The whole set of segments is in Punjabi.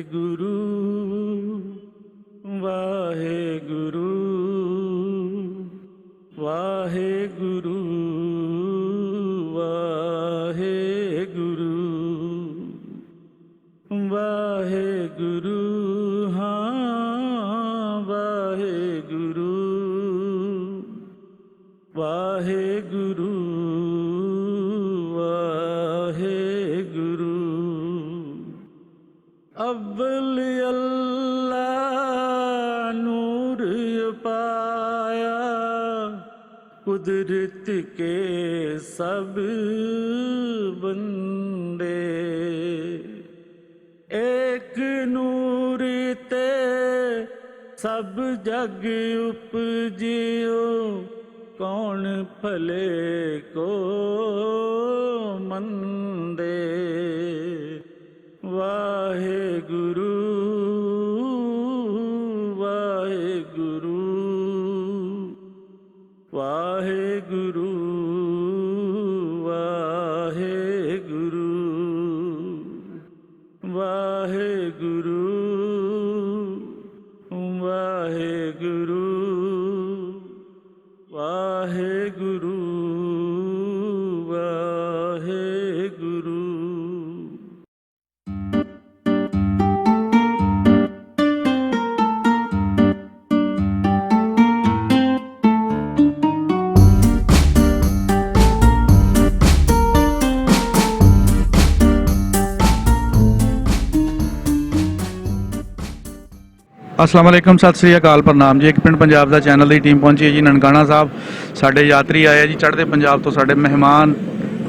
गुरु वाहे गुरु वाहे गुरु वाहे गुरु वाहे गुरु हाँ वाहे गुरु वाहे गुरु वाहे गुरु। अव्वल अल्लाह नूर पाया कुदरत के सब बंदे, एक नूर ते सब जग उपजियो कौन भले को मंदे। वाहे गुरु वाहे गुरु वाहे गुरु वाहे गुरु वाहे गुरु वाहे गुरु वाहे गुरु वाहे गुरु। अस्सलाम वालेकुम, सत श्री अकाल, प्रणाम जी। एक पिंड पंजाब ਦਾ ਚੈਨਲ ਦੀ ਟੀਮ ਪਹੁੰਚੀ ਹੈ ਜੀ ਨਨਕਾਣਾ ਸਾਹਿਬ। ਸਾਡੇ ਯਾਤਰੀ ਆਏ ਜੀ ਚੜ੍ਹਦੇ ਪੰਜਾਬ ਤੋਂ, ਸਾਡੇ ਮਹਿਮਾਨ,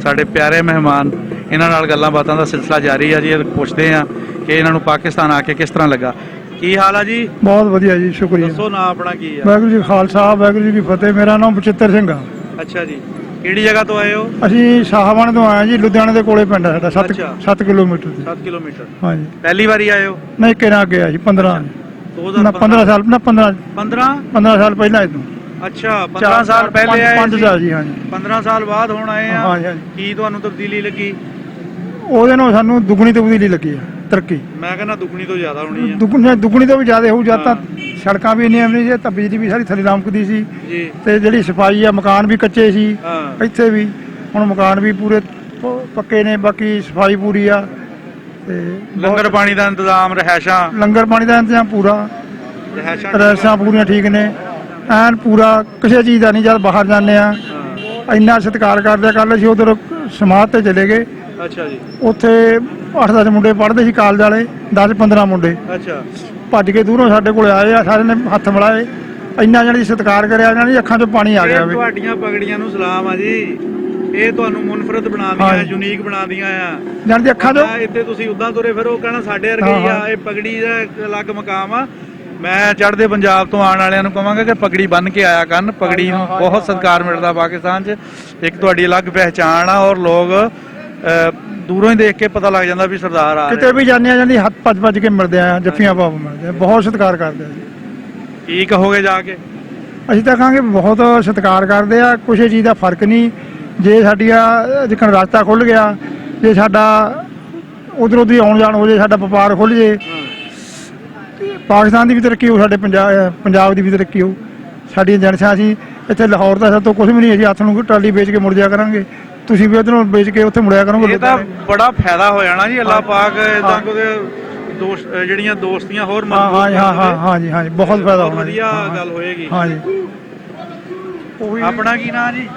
ਸਾਡੇ ਪਿਆਰੇ ਮਹਿਮਾਨ। ਇਹਨਾਂ ਨਾਲ ਗੱਲਾਂ ਬਾਤਾਂ ਦਾ ਸਿਲਸਿਲਾ ਜਾਰੀ ਹੈ ਜੀ। ਪੁੱਛਦੇ ਹਾਂ ਕਿ ਇਹਨਾਂ ਨੂੰ ਪਾਕਿਸਤਾਨ ਆ ਕੇ ਕਿਸ ਤਰ੍ਹਾਂ ਲੱਗਾ। ਕੀ ਹਾਲ ਆ ਜੀ? ਬਹੁਤ ਵਧੀਆ ਜੀ, ਸ਼ੁਕਰੀਆ। ਦੱਸੋ ਨਾ ਆਪਣਾ ਕੀ ਆ? ਵਾਹਿਗੁਰੂ ਜੀ ਖਾਲਸਾ ਵਾਹਿਗੁਰੂ ਜੀ ਕੀ ਫਤਿਹ। ਮੇਰਾ ਨਾਮ ਬਚਿੱਤਰ ਸਿੰਘ ਆ। ਅੱਛਾ ਜੀ, ਕਿਹੜੀ ਜਗ੍ਹਾ ਤੋਂ ਆਏ ਹੋ? ਅਸੀਂ ਸ਼ਾਹਵਾਨ ਤੋਂ ਆਏ ਜੀ, ਲੁਧਿਆਣੇ ਦੇ ਕੋਲੇ ਪਿੰਡ ਹੈ ਸਾਡਾ, 7 ਕਿਲੋਮੀਟਰ ਤੇ। 7 ਕਿਲੋਮੀਟਰ। ਹਾਂਜੀ। ਪਹਿਲੀ ਵਾਰੀ ਆਏ ਹੋ? ਨਹੀਂ, ਕਿਹੜਾ ਗਿਆ ਜੀ 15 15 ਸਾਲ ਨਾ 15 ਸਾਲ ਪਹਿਲਾਂ ਇਦੋਂ। ਅੱਛਾ, 15 ਸਾਲ ਪਹਿਲੇ ਆਏ 5 ਸਾਲ ਜੀ। ਹਾਂਜੀ, 15 ਸਾਲ ਬਾਅਦ ਹੁਣ ਆਏ ਆ। ਹਾਂਜੀ ਹਾਂਜੀ। ਕੀ ਤੁਹਾਨੂੰ ਤਬਦੀਲੀ ਲੱਗੀ? ਉਹਦੇ ਨਾਲ ਸਾਨੂੰ ਦੁੱਗਣੀ ਤਬਦੀਲੀ ਲੱਗੀ ਆ, ਤਰੱਕੀ। ਮੈਂ ਕਹਿੰਦਾ ਦੁੱਗਣੀ ਤੋਂ ਜ਼ਿਆਦਾ ਹੋਣੀ ਆ। ਦੁੱਗਣੀ ਤੋਂ ਵੀ ਜ਼ਿਆਦਾ ਹੋਊ। ਜਦ ਤਾਂ ਸੜਕਾਂ ਵੀ ਇੰਨੀਆਂ ਨਹੀਂ ਸੀ, ਤਾਂ ਬਿਜਲੀ ਵੀ ਸਾਰੀ ਥੱਲੇ ਲਮਕਦੀ ਸੀ ਜੀ। ਤੇ ਜਿਹੜੀ ਸਫਾਈ ਆ, ਮਕਾਨ ਵੀ ਕੱਚੇ ਸੀ ਹਾਂ। ਇੱਥੇ ਵੀ। ਹੁਣ ਮਕਾਨ ਵੀ ਪੂਰੇ ਪੱਕੇ ਨੇ, ਬਾਕੀ ਸਫਾਈ ਪੂਰੀ ਆ ਤੇ ਲੰਗਰ ਪਾਣੀ ਦਾ ਇੰਤਜ਼ਾਮ, ਰਹਿائشਾਂ, ਲੰਗਰ ਪਾਣੀ ਦਾ ਇੰਤਜ਼ਾਮ ਪੂਰਾ, ਰਹਿائشਾਂ ਪੂਰੀਆਂ ਠੀਕ ਨੇ ਐਨ ਪੂਰਾ, ਕਿਸੇ ਚੀਜ਼ ਦਾ ਨਹੀਂ। ਜਦ ਬਾਹਰ ਜਾਂਦੇ ਆ ਇੰਨਾ ਸਤਿਕਾਰ ਕਰਦੇ। ਕੱਲ ਅਸੀਂ ਉਧਰ ਸਮਾਧ ਤੇ ਚਲੇ ਗਏ। ਅੱਛਾ ਜੀ। ਉੱਥੇ 8-10 ਮੁੰਡੇ ਪੜ੍ਹਦੇ ਸੀ ਕਾਲਜ ਵਾਲੇ, 10-15 ਮੁੰਡੇ ਅੱਛਾ ਭੱਜ ਕੇ ਦੂਰੋਂ ਸਾਡੇ ਕੋਲ ਆਏ ਆ। ਸਾਰੇ ਨੇ ਹੱਥ ਮਿਲਾਏ, ਇੰਨਾ ਜਾਣੀ ਸਤਿਕਾਰ ਕਰਿਆ ਇਹਨਾਂ ਨੇ, ਅੱਖਾਂ 'ਚੋਂ ਪਾਣੀ ਆ ਗਿਆ। ਤੁਹਾਡੀਆਂ ਪਗੜੀਆਂ ਨੂੰ ਸਲਾਮ ਆ ਜੀ। ਇਹ ਤੁਹਾਨੂੰ ਮੁਨਫਰਦ ਬਣਾਉਂਦੀਆਂ, ਯੂਨੀਕ ਬਣਾਉਂਦੀਆਂ ਆ। ਜਾਣ ਦੀ ਅੱਖਾਂ 'ਚੋਂ ਇੱਥੇ ਤੁਸੀਂ ਉਦਾਂ ਤੁਰੇ ਫਿਰ ਉਹ ਕਹਿਣਾ ਸਾਡੇ ਵਰਗੇ ਹੀ ਆ। ਇਹ ਪਗੜੀ ਦਾ ਅਲੱਗ ਮਕਾਮ ਆ। ਮੈਂ ਚੜ੍ਹਦੇ ਪੰਜਾਬ ਤੋਂ ਆਉਣ ਵਾਲਿਆਂ ਨੂੰ ਕਹਾਂਗਾ ਕਿ ਪਗੜੀ ਬੰਨ੍ਹ ਕੇ ਆਇਆ ਕਰਨ। ਪਗੜੀ ਨੂੰ ਬਹੁਤ ਸਤਿਕਾਰ ਮਿਲਦਾ ਪਾਕਿਸਤਾਨ 'ਚ। ਇੱਕ ਤੁਹਾਡੀ ਅਲੱਗ ਪਹਿਚਾਣ ਆ, ਔਰ ਲੋਕ ਦੂਰੋਂ ਹੀ ਦੇਖ ਕੇ ਪਤਾ ਲੱਗ ਜਾਂਦਾ ਵੀ ਸਰਦਾਰ ਆ। ਕਿਤੇ ਵੀ ਜਾਂਦੇ ਆ ਜਾਂਦੀ ਹੱਥ ਭੱਜ ਕੇ ਮਿਲਦੇ ਆ, ਜੱਫੀਆਂ ਪਾ ਮਿਲਦੇ ਆ, ਬਹੁਤ ਸਤਿਕਾਰ ਕਰਦੇ ਆ ਜੀ। ਕੀ ਕਹੋਗੇ ਜਾ ਕੇ? ਅਸੀਂ ਤਾਂ ਕਹਾਂਗੇ ਬਹੁਤ ਸਤਿਕਾਰ ਕਰਦੇ ਆ। ਕਿਸੇ ਚੀਜ਼ ਦਾ ਫਰਕ ਨਹੀਂ। ਜੇ ਸਾਡੀਆਂ ਜਿਕਣ ਰਸਤਾ ਖੁੱਲ੍ਹ ਗਿਆ, ਜੇ ਸਾਡਾ ਉਧਰ ਉਧਰ ਆਉਣ ਜਾਣ ਹੋ ਜੇ, ਸਾਡਾ ਵਪਾਰ ਖੁੱਲ੍ਹ ਜੇ, ਪਾਕਿਸਤਾਨ ਦੀ ਵੀ ਤਰੱਕੀ ਹੋ, ਸਾਡੇ ਪੰਜਾਬ ਦੀ ਵੀ ਤਰੱਕੀ ਹੋ। ਸਾਡੀਆਂ ਏਜੰਸੀਆਂ, ਅਸੀਂ ਇੱਥੇ ਲਾਹੌਰ ਦਾ ਸਭ ਤੋਂ ਕੁਝ ਵੀ ਨਹੀਂ। ਅਸੀਂ ਹੱਥ ਨੂੰ ਟਰਾਲੀ ਵੇਚ ਕੇ ਮੁੜ ਜਾ ਕਰਾਂਗੇ, ਤੁਸੀਂ ਵੀ ਉਧਰੋਂ ਵੇਚ ਕੇ ਉੱਥੇ ਮੁੜਿਆ ਕਰੋਗੇ। ਇਹ ਤਾਂ ਬੜਾ ਫਾਇਦਾ ਹੋ ਜਾਣਾ ਜੀ। ਅੱਲਾਹ ਪਾਕ ਇਦਾਂ ਕੋਈ ਜਿਹੜੀਆਂ ਦੋਸਤੀਆਂ ਹੋਰ ਹਾਂ ਜੀ, ਹਾਂਜੀ ਬਹੁਤ ਫਾਇਦਾ ਹੋਣਾ। ਵਧੀਆ ਗੱਲ ਹੋਏਗੀ। ਹਾਂਜੀ। ਆਪਣਾ ਕੀ ਨਾਂ ਜੀ?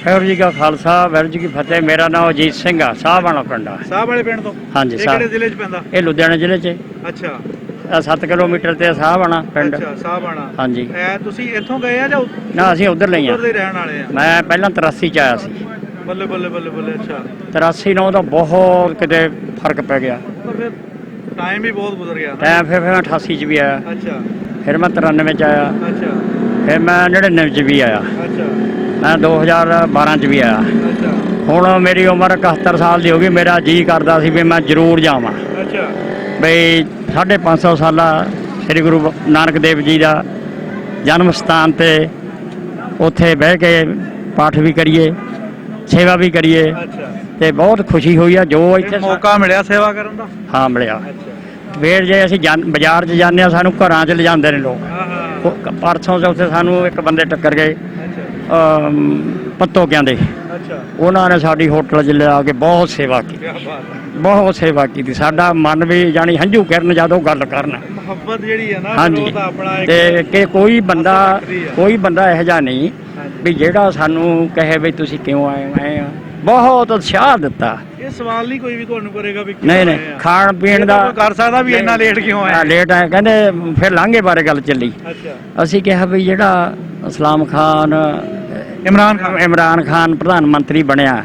ਵਾਹਿਗੁਰੂ ਜੀ ਕਾ ਖਾਲਸਾ ਵਾਹਿਗੁਰੂ ਜੀ ਕੀ ਫਤਿਹ। ਮੇਰਾ ਨਾਮ ਅਜੀਤ ਸਿੰਘ ਆ, ਸਾਹਬ ਵਾਲਾ ਪਿੰਡ ਆ। ਸਾਹਬ ਵਾਲੇ ਪਿੰਡ ਤੋਂ? ਹਾਂਜੀ। ਇਹ ਕਿਹੜੇ ਜ਼ਿਲ੍ਹੇ 'ਚ ਪੈਂਦਾ? ਇਹ ਲੁਧਿਆਣਾ ਜ਼ਿਲ੍ਹੇ 'ਚ। ਅੱਛਾ। 7 ਕਿਲੋਮੀਟਰ ਤੇ ਸਾਹਬ ਵਾਲਾ ਪਿੰਡ। ਅੱਛਾ, ਸਾਹਬ ਵਾਲਾ। ਹਾਂਜੀ। ਤੁਸੀਂ ਇੱਥੋਂ ਗਏ ਆ ਜਾਂ ਨਾ, ਅਸੀਂ ਉਧਰ ਲਈ ਆ। ਉਧਰ ਦੇ ਰਹਿਣ ਵਾਲੇ ਆ? ਮੈਂ ਪਹਿਲਾਂ 83 ਚ ਆਇਆ ਸੀ। ਬੱਲੇ ਬੱਲੇ ਬੱਲੇ ਬੱਲੇ। ਅੱਛਾ। 83 ਨੂੰ ਤਾਂ ਬਹੁਤ ਕਿਤੇ ਫਰਕ ਪੈ ਗਿਆ। ਤਾਂ ਫਿਰ ਟਾਈਮ ਵੀ ਬਹੁਤ ਗੁਜ਼ਰ ਗਿਆ। ਟਾਈਮ ਫਿਰ ਮੈਂ 88 ਚ ਵੀ ਆਇਆ। ਅੱਛਾ। ਫਿਰ ਮੈਂ 93 ਚ ਆਇਆ। ਅੱਛਾ। ਫਿਰ ਮੈਂ 99 ਚ ਵੀ ਆਇਆ। ਅੱਛਾ। ਮੈਂ 2012 ਚ ਵੀ ਆਇਆ। ਅੱਛਾ। ਹੁਣ ਮੇਰੀ ਉਮਰ 71 ਸਾਲ ਦੀ ਹੋ ਗਈ। ਮੇਰਾ ਜੀ ਕਰਦਾ ਸੀ ਵੀ ਮੈਂ ਜ਼ਰੂਰ ਜਾਵਾਂ। ਅੱਛਾ। ਬਈ 550 ਸਾਲਾ ਸ੍ਰੀ ਗੁਰੂ ਨਾਨਕ ਦੇਵ ਜੀ ਦਾ ਜਨਮ ਸਥਾਨ ਤੇ ਉੱਥੇ ਬਹਿ ਕੇ ਪਾਠ ਵੀ ਕਰੀਏ, ਸੇਵਾ ਵੀ ਕਰੀਏ। ਅੱਛਾ। ਤੇ ਬਹੁਤ ਖੁਸ਼ੀ ਹੋਈ ਆ ਜੋ ਇੱਥੇ ਮੌਕਾ ਮਿਲਿਆ ਸੇਵਾ ਕਰਨ ਦਾ। ਹਾਂ, ਮਿਲਿਆ। ਫਿਰ ਜੇ ਅਸੀਂ ਬਾਜ਼ਾਰ 'ਚ ਜਾਂਦੇ ਹਾਂ ਸਾਨੂੰ ਘਰਾਂ 'ਚ ਲਿਜਾਂਦੇ ਨੇ ਲੋਕ। ਪਰਸੋਂ ਚੌਥੇ ਸਾਨੂੰ ਇੱਕ ਬੰਦੇ ਟੱਕਰ ਗਏ ਪੱਤੋਕਿਆਂ ਦੇ, ਉਹਨਾਂ ਨੇ ਸਾਡੀ ਹੋਟਲ 'ਚ ਲਿਆ ਕੇ ਬਹੁਤ ਸੇਵਾ ਕੀਤੀ, ਬਹੁਤ ਸੇਵਾ ਕੀਤੀ। ਸਾਡਾ ਮਨ ਵੀ ਜਾਣੀ ਹੰਝੂ ਕਿਰਨ ਜਦੋਂ ਗੱਲ ਕਰਨ, ਮੁਹੱਬਤ ਜਿਹੜੀ ਹੈ ਨਾ, ਹਾਂਜੀ। ਤੇ ਕਿ ਕੋਈ ਬੰਦਾ ਇਹੋ ਜਿਹਾ ਨਹੀਂ ਵੀ ਜਿਹੜਾ ਸਾਨੂੰ ਕਹੇ ਵੀ ਤੁਸੀਂ ਕਿਉਂ ਆਏ ਆ। ਬਹੁਤ ਉਤਸ਼ਾਹ ਦਿੱਤਾ। ਇਹ ਸਵਾਲ ਨਹੀਂ ਕੋਈ ਵੀ ਤੁਹਾਨੂੰ ਕਰੇਗਾ ਵੀ ਨਹੀਂ ਖਾਣ ਪੀਣ ਦਾ ਕਰ ਸਕਦਾ ਵੀ ਇੰਨਾ ਲੇਟ ਕਿਉਂ ਆਇਆ। ਲੇਟ ਆਇਆ ਕਹਿੰਦੇ ਫਿਰ ਲਾਂਘੇ ਬਾਰੇ ਗੱਲ ਚੱਲੀ। ਅਸੀਂ ਕਿਹਾ ਵੀ ਜਿਹੜਾ ਇਸਲਾਮ ਖਾਨ ਇਮਰਾਨ ਖਾਨ ਪ੍ਰਧਾਨ ਮੰਤਰੀ ਬਣਿਆ,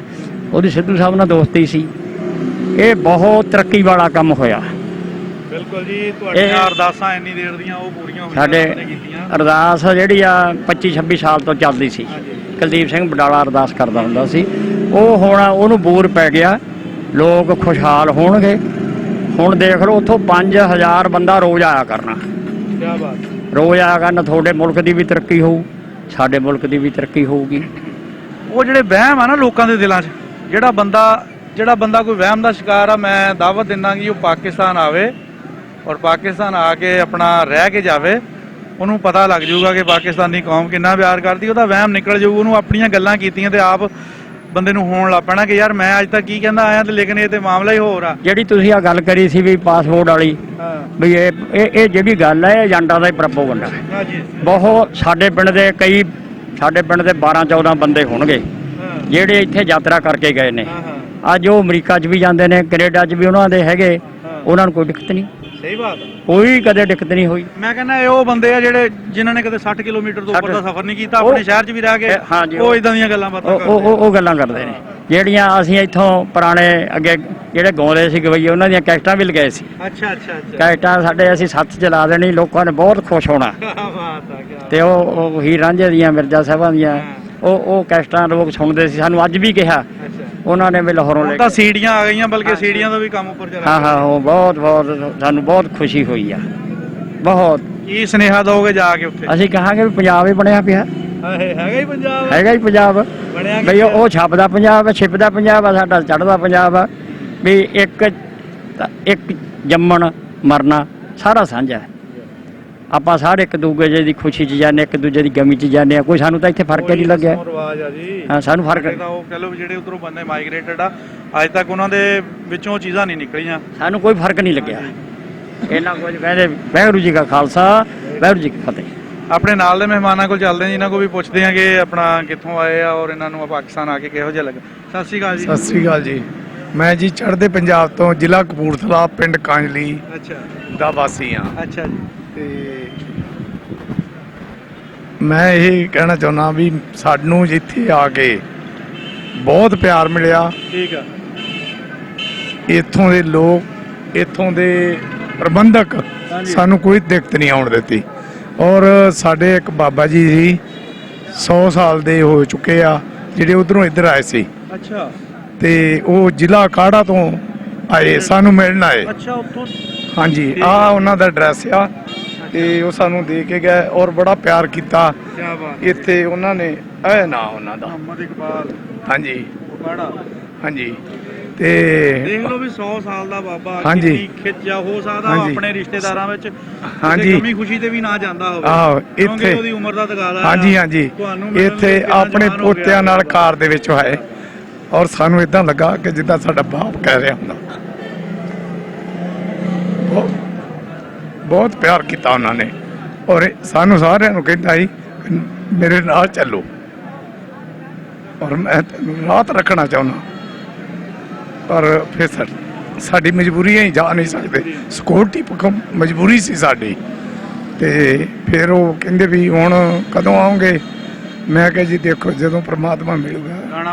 ਉਹਦੀ ਸਿੱਧੂ ਸਾਹਿਬ ਨਾਲ ਦੋਸਤੀ ਸੀ। ਇਹ ਬਹੁਤ ਤਰੱਕੀ ਵਾਲਾ ਕੰਮ ਹੋਇਆ। ਬਿਲਕੁਲ ਜੀ, ਤੁਹਾਡੀਆਂ ਅਰਦਾਸਾਂ ਇੰਨੀ ਦੇਰ ਦੀਆਂ ਉਹ ਪੂਰੀਆਂ ਹੋਈਆਂ। ਸਾਡੇ ਅਰਦਾਸ ਜਿਹੜੀ ਆ 25-26 ਸਾਲ ਤੋਂ ਚੱਲਦੀ ਸੀ। ਕੁਲਦੀਪ ਸਿੰਘ ਬਡਾਲਾ ਅਰਦਾਸ ਕਰਦਾ ਹੁੰਦਾ ਸੀ। ਉਹ ਹੁਣ ਉਹਨੂੰ ਬੂਰ ਪੈ ਗਿਆ, ਲੋਕ ਖੁਸ਼ਹਾਲ ਹੋਣਗੇ। ਹੁਣ ਦੇਖ ਲਓ ਉੱਥੋਂ 5000 ਬੰਦਾ ਰੋਜ਼ ਆਇਆ ਕਰਨਾ। ਕਿਆ ਬਾਤ। ਰੋਜ਼ ਆਇਆ ਕਰਨਾ। ਤੁਹਾਡੇ ਮੁਲਕ ਦੀ ਵੀ ਤਰੱਕੀ ਹੋਊ, ਸਾਡੇ ਮੁਲਕ ਦੀ ਵੀ ਤਰੱਕੀ ਹੋਊਗੀ। ਉਹ ਜਿਹੜੇ ਵਹਿਮ ਆ ਨਾ ਲੋਕਾਂ ਦੇ ਦਿਲਾਂ 'ਚ, ਜਿਹੜਾ ਬੰਦਾ ਕੋਈ ਵਹਿਮ ਦਾ ਸ਼ਿਕਾਰ ਆ, ਮੈਂ ਦਾਅਵਤ ਦਿੰਦਾ ਕਿ ਉਹ ਪਾਕਿਸਤਾਨ ਆਵੇ ਔਰ ਪਾਕਿਸਤਾਨ ਆ ਕੇ ਆਪਣਾ ਰਹਿ ਕੇ ਜਾਵੇ। ਉਹਨੂੰ ਪਤਾ ਲੱਗ ਜਾਊਗਾ ਕਿ ਪਾਕਿਸਤਾਨੀ ਕੌਮ ਕਿੰਨਾ ਪਿਆਰ ਕਰਦੀ। ਉਹਦਾ ਵਹਿਮ ਨਿਕਲ ਜਾਊ। ਉਹਨੂੰ ਆਪਣੀਆਂ ਗੱਲਾਂ ਕੀਤੀਆਂ ਤੇ ਆਪ ਬੰਦੇ ਨੂੰ ਹੋਣ ਲੱਗ ਪੈਣਾ ਕਿ ਯਾਰ ਮੈਂ ਅੱਜ ਤੱਕ ਕੀ ਕਹਿੰਦਾ ਆਇਆ ਤੇ ਲੇਕਿਨ ਇਹ ਤੇ ਮਾਮਲਾ ਹੀ ਹੋਰ ਆ। ਜਿਹੜੀ ਤੁਸੀਂ ਆ ਗੱਲ ਕਰੀ ਸੀ ਵੀ ਪਾਸਪੋਰਟ ਵਾਲੀ, ਵੀ ਇਹ ਜਿਹੜੀ ਗੱਲ ਹੈ ਏਜੰਟਾਂ ਦਾ ਹੀ ਪ੍ਰੋਪਗੈਂਡਾ। ਬਹੁਤ ਸਾਡੇ ਪਿੰਡ ਦੇ 12-14 ਬੰਦੇ ਹੋਣਗੇ ਜਿਹੜੇ ਇੱਥੇ ਯਾਤਰਾ ਕਰਕੇ ਗਏ ਨੇ। ਅੱਜ ਉਹ ਅਮਰੀਕਾ 'ਚ ਵੀ ਜਾਂਦੇ ਨੇ, ਕੈਨੇਡਾ 'ਚ ਵੀ ਉਹਨਾਂ ਦੇ ਹੈਗੇ। ਉਹਨਾਂ ਨੂੰ ਕੋਈ ਦਿੱਕਤ ਨਹੀਂ। ਸਹੀ ਬਾਤ। ਕੋਈ ਕਦੇ ਦਿੱਕਤ ਨਹੀਂ ਹੋਈ। ਮੈਂ ਕਹਿੰਦਾ ਇਹ ਉਹ ਬੰਦੇ ਆ ਜਿਹੜੇ ਜਿਨ੍ਹਾਂ ਨੇ ਕਦੇ 60 ਕਿਲੋਮੀਟਰ ਤੋਂ ਉੱਪਰ ਦਾ ਸਫ਼ਰ ਨਹੀਂ ਕੀਤਾ, ਆਪਣੇ ਸ਼ਹਿਰ 'ਚ ਵੀ ਰਹਿ ਕੇ ਉਹ ਇਦਾਂ ਦੀਆਂ ਗੱਲਾਂ ਬਾਤਾਂ ਕਰਦੇ। ਉਹ ਗੱਲਾਂ ਕਰਦੇ ਨੇ ਜਿਹੜੀਆਂ ਅਸੀਂ ਇੱਥੋਂ ਪੁਰਾਣੇ ਅੱਗੇ ਜਿਹੜੇ ਗਾਉਂਦੇ ਸੀ ਗਵਈਏ, ਉਹਨਾਂ ਦੀਆਂ ਕੈਸਟਾਂ ਵੀ ਲਗਾਏ ਸੀ। ਅੱਛਾ। ਕੈਸਟਾਂ ਸਾਡੇ ਅਸੀਂ ਸੱਤ ਚਲਾ ਦੇਣੀ, ਲੋਕਾਂ ਨੇ ਬਹੁਤ ਖੁਸ਼ ਹੋਣਾ। ਤੇ ਉਹ ਹੀਰ ਰਾਂਝੇ ਦੀਆਂ, ਮਿਰਜ਼ਾ ਸਾਹਿਬਾਂ ਦੀਆਂ ਉਹ ਕੈਸਟਾਂ ਲੋਕ ਸੁਣਦੇ ਸੀ। ਸਾਨੂੰ ਅੱਜ ਵੀ ਕਿਹਾ ਉਹਨਾਂ ਨੇ ਵੀ ਲਾਹੌਰੋਂ ਲੈ ਕੇ ਸੀੜੀਆਂ ਆ ਗਈਆਂ, ਬਲਕਿ ਸੀੜੀਆਂ ਦਾ ਵੀ ਕੰਮ ਉੱਪਰ ਚੱਲ ਰਿਹਾ। ਹਾਂ ਉਹ ਬਹੁਤ ਸਾਨੂੰ ਬਹੁਤ ਖੁਸ਼ੀ ਹੋਈ ਆ। ਬਹੁਤ। ਕੀ ਸੁਨੇਹਾ ਦੋਗੇ ਜਾ ਕੇ ਉੱਥੇ? ਅਸੀਂ ਕਹਾਂਗੇ ਵੀ ਪੰਜਾਬ ਹੀ ਬਣਿਆ ਪਿਆ। ਹੈਗਾ ਹੀ ਪੰਜਾਬ ਬਈ। ਉਹ ਛੱਪਦਾ ਪੰਜਾਬ, ਛਿਪਦਾ ਪੰਜਾਬ ਆ, ਸਾਡਾ ਚੜ੍ਹਦਾ ਪੰਜਾਬ ਆ। ਵੀ ਇੱਕ ਜੰਮਣ ਮਰਨਾ ਸਾਰਾ ਸਾਂਝਾ। ਆਪਾਂ ਸਾਰੇ ਇੱਕ ਦੂਜੇ ਦੀ ਖੁਸ਼ੀ 'ਚ ਜਾਂਦੇ, ਇੱਕ ਦੂਜੇ ਦੀ ਗਮੀ 'ਚ ਜਾਂਦੇ ਆ। ਕੋਈ ਸਾਨੂੰ ਤਾਂ ਇੱਥੇ ਫਰਕ ਹੀ ਨਹੀਂ ਲੱਗਿਆ। ਹਾਂ ਸਾਨੂੰ ਫਰਕ ਉਹ ਕਹ ਲਓ ਜਿਹੜੇ ਉਧਰੋਂ ਬੰਦੇ ਮਾਈਗ੍ਰੇਟਡ ਆ, ਅੱਜ ਤੱਕ ਉਹਨਾਂ ਦੇ ਵਿੱਚੋਂ ਚੀਜ਼ਾਂ ਨਹੀਂ ਨਿਕਲੀਆਂ। ਸਾਨੂੰ ਕੋਈ ਫਰਕ ਨਹੀਂ ਲੱਗਿਆ। ਇਹਨਾਂ ਕੁਝ ਕਹਿੰਦੇ ਵਾਹਿਗੁਰੂ ਜੀ ਕਾ ਖਾਲਸਾ, ਵਾਹਿਗੁਰੂ ਜੀ ਕੀ ਫਤਿਹ। ਆਪਣੇ ਨਾਲ ਦੇ ਮਹਿਮਾਨਾਂ ਕੋਲ ਚੱਲਦੇ ਆ, ਜਿਨ੍ਹਾਂ ਕੋਲ ਵੀ ਪੁੱਛਦੇ ਆ ਕਿ ਆਪਣਾ ਕਿੱਥੋਂ ਆਏ ਆ ਔਰ ਇਹਨਾਂ ਨੂੰ ਪਾਕਿਸਤਾਨ ਆ ਕੇ ਕਿਹੋ ਜਿਹਾ ਲੱਗਾ। ਸਤਿ ਸ਼੍ਰੀ ਅਕਾਲ ਜੀ। ਸਤਿ ਸ੍ਰੀ ਅਕਾਲ ਜੀ। ਮੈਂ ਜੀ ਚੜ੍ਹਦੇ ਪੰਜਾਬ ਤੋਂ, ਜ਼ਿਲ੍ਹਾ ਕਪੂਰਥਲਾ, ਪਿੰਡ ਕਾਂਜਲੀ ਦਾ ਵਾਸੀ ਹਾਂ। ਅੱਛਾ ਜੀ। ਤੇ ਮੈਂ ਇਹ ਕਹਿਣਾ ਚਾਹੁੰਦਾ ਵੀ ਸਾਨੂੰ ਇੱਥੇ ਆ ਕੇ ਬਹੁਤ ਪਿਆਰ ਮਿਲਿਆ। ਠੀਕ ਆ। ਇੱਥੋਂ ਦੇ ਲੋਕ, ਇੱਥੋਂ ਦੇ ਪ੍ਰਬੰਧਕ ਸਾਨੂੰ ਕੋਈ ਦਿੱਕਤ ਨਹੀਂ ਆਉਣ ਦਿੱਤੀ। ਔਰ ਸਾਡੇ ਇੱਕ ਬਾਬਾ ਜੀ ਸੀ 100 ਸਾਲ ਦੇ ਹੋ ਚੁੱਕੇ ਆ, ਜਿਹੜੇ ਉਧਰੋਂ ਇੱਧਰ ਆਏ ਸੀ। ਅੱਛਾ। ਤੇ ਉਹ ਜ਼ਿਲ੍ਹਾ ਕਾੜਾ ਤੋਂ ਆਏ, ਸਾਨੂੰ ਮਿਲਣ ਆਏ। ਅੱਛਾ, ਉੱਥੋਂ। ਹਾਂਜੀ, ਆ ਉਹਨਾਂ ਦਾ ਐਡਰੈਸ ਆ। ਤੇ ਉਹ ਸਾਨੂੰ ਦੇ ਕੇ ਗਏ ਔਰ ਬੜਾ ਪਿਆਰ ਕੀਤਾ। ਕਿਆ ਬਾਤ। ਇੱਥੇ ਉਹਨਾਂ ਨੇ ਇਹ ਨਾਂ ਉਹਨਾਂ ਦਾ ਮੁਹੰਮਦ ਇਕਬਾਲ। ਹਾਂਜੀ। ਕਾੜਾ। ਹਾਂਜੀ। ਤੇ ਦੇਖ ਲਓ ਵੀ 100 ਸਾਲ ਦਾ ਬਾਬਾ, ਹਾਂਜੀ। ਕਿੰਨੀ ਖਿੱਚ ਆ। ਹੋ ਸਕਦਾ ਆਪਣੇ ਰਿਸ਼ਤੇਦਾਰਾਂ ਵਿੱਚ ਹਾਂਜੀ ਕਮੀ ਖੁਸ਼ੀ ਤੇ ਵੀ ਨਾ ਜਾਂਦਾ ਹੋਵੇ। ਆਹੋ ਇੱਥੇ ਉਹਦੀ ਉਮਰ ਦਾ ਤਕਾਜ਼ਾ। ਹਾਂਜੀ। ਇੱਥੇ ਆਪਣੇ ਪੋਤਿਆਂ ਨਾਲ ਕਾਰ ਦੇ ਵਿੱਚ ਆਏ ਔਰ ਸਾਨੂੰ ਇਦਾਂ ਲੱਗਾ ਕਿ ਜਿੱਦਾਂ ਸਾਡਾ ਬਾਪ ਕਹਿ ਰਿਹਾ ਹੁੰਦਾ। ਬਹੁਤ ਪਿਆਰ ਕੀਤਾ ਉਹਨਾਂ ਨੇ ਔਰ ਸਾਨੂੰ ਸਾਰਿਆਂ ਨੂੰ ਕਹਿੰਦਾ ਸੀ ਮੇਰੇ ਨਾਲ ਚੱਲੋ ਔਰ ਮੈਂ ਤੈਨੂੰ ਰਾਤ ਰੱਖਣਾ ਚਾਹੁੰਦਾ। ਪਰ ਫਿਰ ਸਾਡੀ ਮਜਬੂਰੀ ਹੈ, ਜਾ ਨਹੀਂ ਸਕਦੇ। ਸਿਕਿਉਰਟੀ ਪੱਖੋਂ ਮਜਬੂਰੀ ਸੀ ਸਾਡੀ। ਤੇ ਫਿਰ ਉਹ ਕਹਿੰਦੇ ਵੀ ਹੁਣ ਕਦੋਂ ਆਉਂਗੇ? ਮੈਂ ਕਿਹਾ ਜੀ ਦੇਖੋ ਜਦੋਂ ਪ੍ਰਮਾਤਮਾ ਮਿਲੂਗਾ।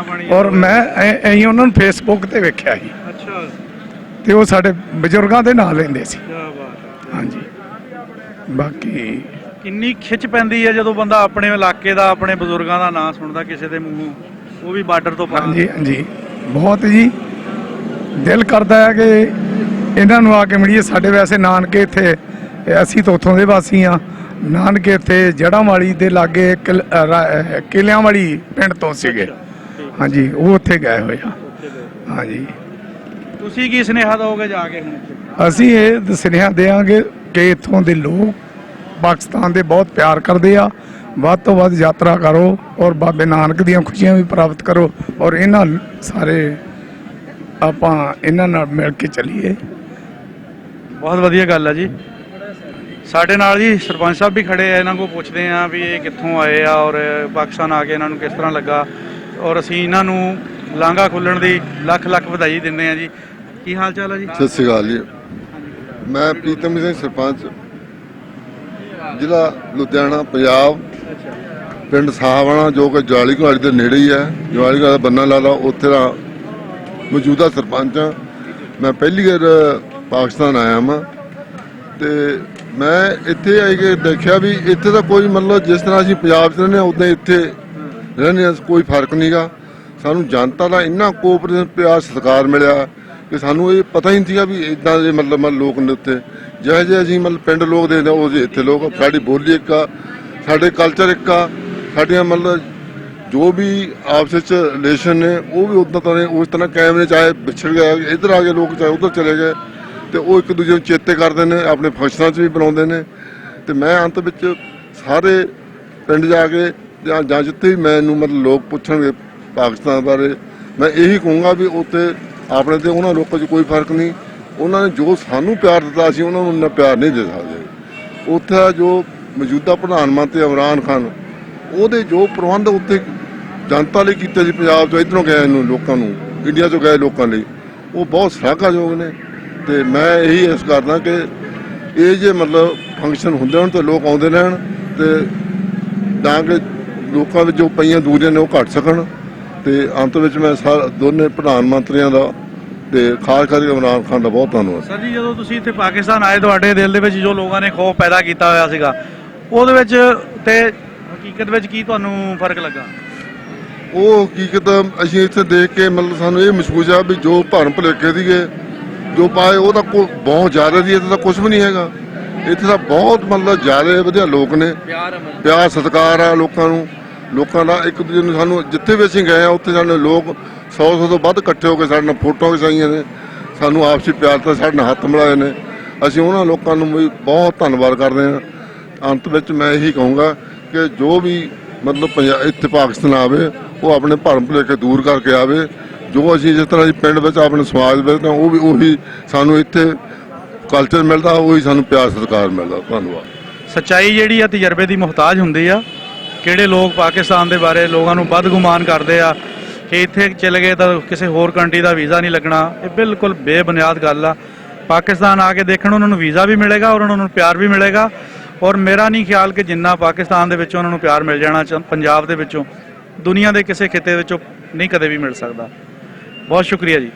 ਔਰ ਮੈਂ ਅਸੀਂ ਉਹਨਾਂ ਨੂੰ ਫੇਸਬੁੱਕ ਤੇ ਵੇਖਿਆ ਸੀ। ਅੱਛਾ। ਤੇ ਉਹ ਸਾਡੇ ਬਜ਼ੁਰਗਾਂ ਦੇ ਨਾਂ ਲੈਂਦੇ ਸੀ। ਹਾਂਜੀ। ਬਾਕੀ ਕਿੰਨੀ ਖਿੱਚ ਪੈਂਦੀ ਹੈ ਜਦੋਂ ਬੰਦਾ ਆਪਣੇ ਇਲਾਕੇ ਦਾ, ਆਪਣੇ ਬਜ਼ੁਰਗਾਂ ਦਾ ਨਾਂ ਸੁਣਦਾ ਕਿਸੇ ਦੇ ਮੂੰਹੋਂ, ਉਹ ਵੀ ਬਾਰਡਰ ਤੋਂ ਪਾਰ। ਹਾਂਜੀ ਬਹੁਤ ਜੀ। ਦਿਲ ਕਰਦਾ ਹੈ ਕਿ ਇਹਨਾਂ ਨੂੰ ਆ ਕੇ ਮਿਲੀਏ। ਸਾਡੇ ਵੈਸੇ ਨਾਨਕੇ ਇੱਥੇ, ਅਸੀਂ ਤਾਂ ਉੱਥੋਂ ਦੇ ਵਾਸੀ ਹਾਂ। ਨਾਨਕੇ ਇੱਥੇ ਜੜ੍ਹਾਂ ਵਾਲੀ ਦੇ ਲਾਗੇ ਕਿਲਿਆਂ ਵਾਲੀ ਪਿੰਡ ਤੋਂ ਸੀਗੇ। ਹਾਂਜੀ, ਉਹ ਉੱਥੇ ਗਏ ਹੋਏ ਆ। ਹਾਂਜੀ। ਤੁਸੀਂ ਕੀ ਸੁਨੇਹਾ ਦਿਓਗੇ ਜਾ ਕੇ ਹੁਣ? ਅਸੀਂ ਇਹ ਸੁਨੇਹਾ ਦੇਵਾਂਗੇ ਕਿ ਇੱਥੋਂ ਦੇ ਲੋਕ ਪਾਕਿਸਤਾਨ ਦੇ ਬਹੁਤ ਪਿਆਰ ਕਰਦੇ ਆ। ਵੱਧ ਤੋਂ ਵੱਧ ਯਾਤਰਾ ਕਰੋ ਔਰ ਬਾਬੇ ਨਾਨਕ ਦੀਆਂ ਖੁਸ਼ੀਆਂ ਵੀ ਪ੍ਰਾਪਤ ਕਰੋ ਔਰ ਇਹਨਾਂ ਸਾਰੇ ਆਪਾਂ ਇਹਨਾਂ ਨਾਲ ਮਿਲ ਕੇ ਚੱਲੀਏ। ਬਹੁਤ ਵਧੀਆ ਗੱਲ ਹੈ ਜੀ। ਸਾਡੇ ਨਾਲ ਜੀ ਸਰਪੰਚ ਸਾਹਿਬ ਵੀ ਖੜੇ ਆ, ਇਹਨਾਂ ਕੋਲ ਪੁੱਛਦੇ ਆ ਵੀ ਇਹ ਕਿੱਥੋਂ ਆਏ ਆ ਔਰ ਪਾਕਿਸਤਾਨ ਆ ਕੇ ਇਹਨਾਂ ਨੂੰ ਕਿਸ ਤਰ੍ਹਾਂ ਲੱਗਾ, ਔਰ ਅਸੀਂ ਇਹਨਾਂ ਨੂੰ ਲਾਂਘਾ ਖੁੱਲਣ ਦੀ ਲੱਖ ਲੱਖ ਵਧਾਈ ਦਿੰਦੇ ਆ ਜੀ। ਕੀ ਹਾਲ ਚਾਲ ਹੈ ਜੀ? ਸਤਿ ਸ਼੍ਰੀ ਅਕਾਲ ਜੀ। ਮੈਂ ਪ੍ਰੀਤਮ ਸਿੰਘ ਸਰਪੰਚ ਜ਼ਿਲ੍ਹਾ ਲੁਧਿਆਣਾ ਪੰਜਾਬ, ਪਿੰਡ ਸਾਹਵਾਣਾ ਜੋ ਕਿ ਜਵਾਲੀ ਘਾੜੀ ਦੇ ਨੇੜੇ ਹੀ ਹੈ। ਜਵਾਲੀ ਘਾੜੀ ਦਾ ਬੰਨਾ ਲਾਲਾ ਉੱਥੇ ਦਾ ਮੌਜੂਦਾ ਸਰਪੰਚ ਹਾਂ। ਮੈਂ ਪਹਿਲੀ ਵਾਰ ਪਾਕਿਸਤਾਨ ਆਇਆ ਹਾਂ ਤੇ ਮੈਂ ਇੱਥੇ ਆਈ ਕੇ ਦੇਖਿਆ ਵੀ ਇੱਥੇ ਦਾ ਕੋਈ ਮਤਲਬ ਜਿਸ ਤਰ੍ਹਾਂ ਅਸੀਂ ਪੰਜਾਬ 'ਚ ਰਹਿੰਦੇ ਹਾਂ ਉੱਦਾਂ ਇੱਥੇ ਰਹਿੰਦੇ ਹਾਂ, ਕੋਈ ਫਰਕ ਨਹੀਂਗਾ। ਸਾਨੂੰ ਜਨਤਾ ਦਾ ਇੰਨਾ ਕੋਆਪਰੇਸ਼ਨ ਪਿਆਰ ਸਤਿਕਾਰ ਮਿਲਿਆ ਕਿ ਸਾਨੂੰ ਇਹ ਪਤਾ ਹੀ ਨਹੀਂ ਸੀਗਾ ਵੀ ਇੱਦਾਂ ਦੇ ਮਤਲਬ ਲੋਕ ਨੇ ਉੱਥੇ। ਜਿਹੋ ਜਿਹੇ ਅਸੀਂ ਮਤਲਬ ਪਿੰਡ ਲੋਕ ਦੇਖਦੇ ਉਹ ਜਿਹੇ ਇੱਥੇ ਲੋਕ। ਸਾਡੀ ਬੋਲੀ ਇੱਕ ਆ, ਸਾਡੇ ਕਲਚਰ ਇੱਕ ਆ, ਸਾਡੀਆਂ ਮਤਲਬ ਜੋ ਵੀ ਆਪਸ ਵਿੱਚ ਰਿਲੇਸ਼ਨ ਨੇ ਉਹ ਵੀ ਉੱਦਾਂ ਤਰ੍ਹਾਂ ਉਸ ਤਰ੍ਹਾਂ ਕਾਇਮ ਨੇ। ਚਾਹੇ ਵਿਛੜ ਗਏ ਇੱਧਰ ਆ ਗਏ ਲੋਕ, ਚਾਹੇ ਉੱਧਰ ਚਲੇ ਗਏ, ਤੇ ਉਹ ਇੱਕ ਦੂਜੇ ਨੂੰ ਚੇਤੇ ਕਰਦੇ ਨੇ, ਆਪਣੇ ਫੰਕਸ਼ਨਾਂ 'ਚ ਵੀ ਬਣਾਉਂਦੇ ਨੇ। ਤੇ ਮੈਂ ਅੰਤ ਵਿੱਚ ਸਾਰੇ ਪਿੰਡ ਜਾ ਕੇ ਜਾਂ ਜਿੱਥੇ ਵੀ ਮੈਨੂੰ ਮਤਲਬ ਲੋਕ ਪੁੱਛਣਗੇ ਪਾਕਿਸਤਾਨ ਬਾਰੇ, ਮੈਂ ਇਹੀ ਕਹੂੰਗਾ ਵੀ ਉੱਥੇ ਆਪਣੇ ਤੇ ਉਹਨਾਂ ਲੋਕਾਂ 'ਚ ਕੋਈ ਫਰਕ ਨਹੀਂ। ਉਹਨਾਂ ਨੇ ਜੋ ਸਾਨੂੰ ਪਿਆਰ ਦਿੱਤਾ ਅਸੀਂ ਉਹਨਾਂ ਨੂੰ ਇੰਨਾ ਪਿਆਰ ਨਹੀਂ ਦੇ ਸਕਦੇ। ਉੱਥੇ ਦਾ ਜੋ ਮੌਜੂਦਾ ਪ੍ਰਧਾਨ ਮੰਤਰੀ ਇਮਰਾਨ ਖਾਨ, ਉਹਦੇ ਜੋ ਪ੍ਰਬੰਧ ਉੱਥੇ ਜਨਤਾ ਲਈ ਕੀਤੇ ਸੀ ਪੰਜਾਬ 'ਚੋਂ ਇੱਧਰੋਂ ਗਏ ਨੂੰ ਲੋਕਾਂ ਨੂੰ, ਇੰਡੀਆ 'ਚੋਂ ਗਏ ਲੋਕਾਂ ਲਈ, ਉਹ ਬਹੁਤ ਸ਼ਲਾਘਾਯੋਗ ਨੇ। ਤੇ ਮੈਂ ਇਹੀ ਇਸ ਕਰਦਾ ਕਿ ਇਹ ਜੇ ਮਤਲਬ ਫੰਕਸ਼ਨ ਹੁੰਦੇ ਹੋਣ ਤੇ ਲੋਕ ਆਉਂਦੇ ਰਹਿਣ ਤੇ ਤਾਂ ਕਿ ਲੋਕਾਂ ਵਿੱਚ ਜੋ ਪਈਆਂ ਦੂਰੀਆਂ ਨੇ ਉਹ ਘਟ ਸਕਣ। ਤੇ ਅੰਤ ਵਿੱਚ ਮੈਂ ਦੋਨੇ ਪ੍ਰਧਾਨ ਮੰਤਰੀਆਂ ਦਾ ਤੇ ਖਾਸ ਕਰਕੇ ਇਮਰਾਨ ਖਾਨ ਦਾ ਬਹੁਤ ਧੰਨਵਾਦ। ਸਰ ਜੀ, ਜਦੋਂ ਤੁਸੀਂ ਇੱਥੇ ਪਾਕਿਸਤਾਨ ਆਏ ਤੁਹਾਡੇ ਦਿਲ ਦੇ ਵਿੱਚ ਜੋ ਲੋਕਾਂ ਨੇ ਖੌਫ ਪੈਦਾ ਕੀਤਾ ਹੋਇਆ ਸੀਗਾ, ਉਹਦੇ ਵਿੱਚ ਤੇ ਹਕੀਕਤ ਵਿੱਚ ਕੀ ਤੁਹਾਨੂੰ ਫਰਕ ਲੱਗਾ? ਉਹ ਹਕੀਕਤ ਅਸੀਂ ਇੱਥੇ ਦੇਖ ਕੇ ਮਤਲਬ ਸਾਨੂੰ ਇਹ ਮਹਿਸੂਸ ਆ ਵੀ ਜੋ ਭਰਮ ਭੁਲੇਖੇ ਸੀਗੇ ਜੋ ਪਾਏ ਉਹ ਤਾਂ ਬਹੁਤ ਜ਼ਿਆਦਾ ਸੀ। ਇੱਥੇ ਤਾਂ ਕੁਝ ਵੀ ਨਹੀਂ ਹੈਗਾ। ਇੱਥੇ ਤਾਂ ਬਹੁਤ ਮਤਲਬ ਜ਼ਿਆਦਾ ਵਧੀਆ ਲੋਕ ਨੇ, ਪਿਆਰ ਸਤਿਕਾਰ ਆ ਲੋਕਾਂ ਨੂੰ, ਲੋਕਾਂ ਦਾ ਇੱਕ ਦੂਜੇ ਨੂੰ। ਸਾਨੂੰ ਜਿੱਥੇ ਵੀ ਅਸੀਂ ਗਏ ਆ ਉੱਥੇ ਸਾਨੂੰ ਲੋਕ 100 ਤੋਂ ਵੱਧ ਇਕੱਠੇ ਹੋ ਕੇ ਸਾਡੇ ਨਾਲ ਫੋਟੋਆਂ ਖਿਚਾਈਆਂ ਨੇ, ਸਾਨੂੰ ਆਪਸੀ ਪਿਆਰ ਤਾਂ ਸਾਡੇ ਨਾਲ ਹੱਥ ਮਿਲਾਏ ਨੇ। ਅਸੀਂ ਉਹਨਾਂ ਲੋਕਾਂ ਨੂੰ ਵੀ ਬਹੁਤ ਧੰਨਵਾਦ ਕਰਦੇ ਹਾਂ। ਅੰਤ ਵਿੱਚ ਮੈਂ ਇਹੀ ਕਹੂੰਗਾ ਕਿ ਜੋ ਵੀ ਮਤਲਬ ਇੱਥੇ ਪਾਕਿਸਤਾਨ ਆਵੇ ਉਹ ਆਪਣੇ ਭਰਮ ਭੁਲੇਖੇ ਦੂਰ ਕਰਕੇ ਆਵੇ। ਜੋ ਅਸੀਂ ਜਿਸ ਤਰ੍ਹਾਂ ਪਿੰਡ ਵਿੱਚ ਆਪਣੇ ਸਮਾਜ ਵਿੱਚ ਤਾਂ ਉਹ ਵੀ ਉਹੀ ਸਾਨੂੰ ਇੱਥੇ ਕਲਚਰ ਮਿਲਦਾ, ਉਹੀ ਸਾਨੂੰ ਪਿਆਰ ਸਤਿਕਾਰ ਮਿਲਦਾ। ਧੰਨਵਾਦ। ਸੱਚਾਈ ਜਿਹੜੀ ਆ ਤਜਰਬੇ ਦੀ ਮੁਹਤਾਜ ਹੁੰਦੀ ਆ। ਕਿਹੜੇ ਲੋਕ ਪਾਕਿਸਤਾਨ ਦੇ ਬਾਰੇ ਲੋਕਾਂ ਨੂੰ ਬਦਗੁਮਾਨ ਕਰਦੇ ਆ ਕਿ ਇੱਥੇ ਚਲੇ ਗਏ ਤਾਂ ਕਿਸੇ ਹੋਰ ਕੰਟਰੀ ਦਾ ਵੀਜ਼ਾ ਨਹੀਂ ਲੱਗਣਾ, ਇਹ ਬਿਲਕੁਲ ਬੇਬੁਨਿਆਦ ਗੱਲ ਆ। ਪਾਕਿਸਤਾਨ ਆ ਕੇ ਦੇਖਣ ਉਹਨਾਂ ਨੂੰ ਵੀਜ਼ਾ ਵੀ ਮਿਲੇਗਾ ਔਰ ਉਹਨਾਂ ਨੂੰ ਪਿਆਰ ਵੀ ਮਿਲੇਗਾ। ਔਰ ਮੇਰਾ ਨਹੀਂ ਖਿਆਲ ਕਿ ਜਿੰਨਾ ਪਾਕਿਸਤਾਨ ਦੇ ਵਿੱਚੋਂ ਉਹਨਾਂ ਨੂੰ ਪਿਆਰ ਮਿਲ ਜਾਣਾ ਪੰਜਾਬ ਦੇ ਵਿੱਚੋਂ ਦੁਨੀਆ ਦੇ ਕਿਸੇ ਖਿੱਤੇ ਵਿੱਚੋਂ ਨਹੀਂ ਕਦੇ ਵੀ ਮਿਲ ਸਕਦਾ। ਬਹੁਤ ਸ਼ੁਕਰੀਆ ਜੀ।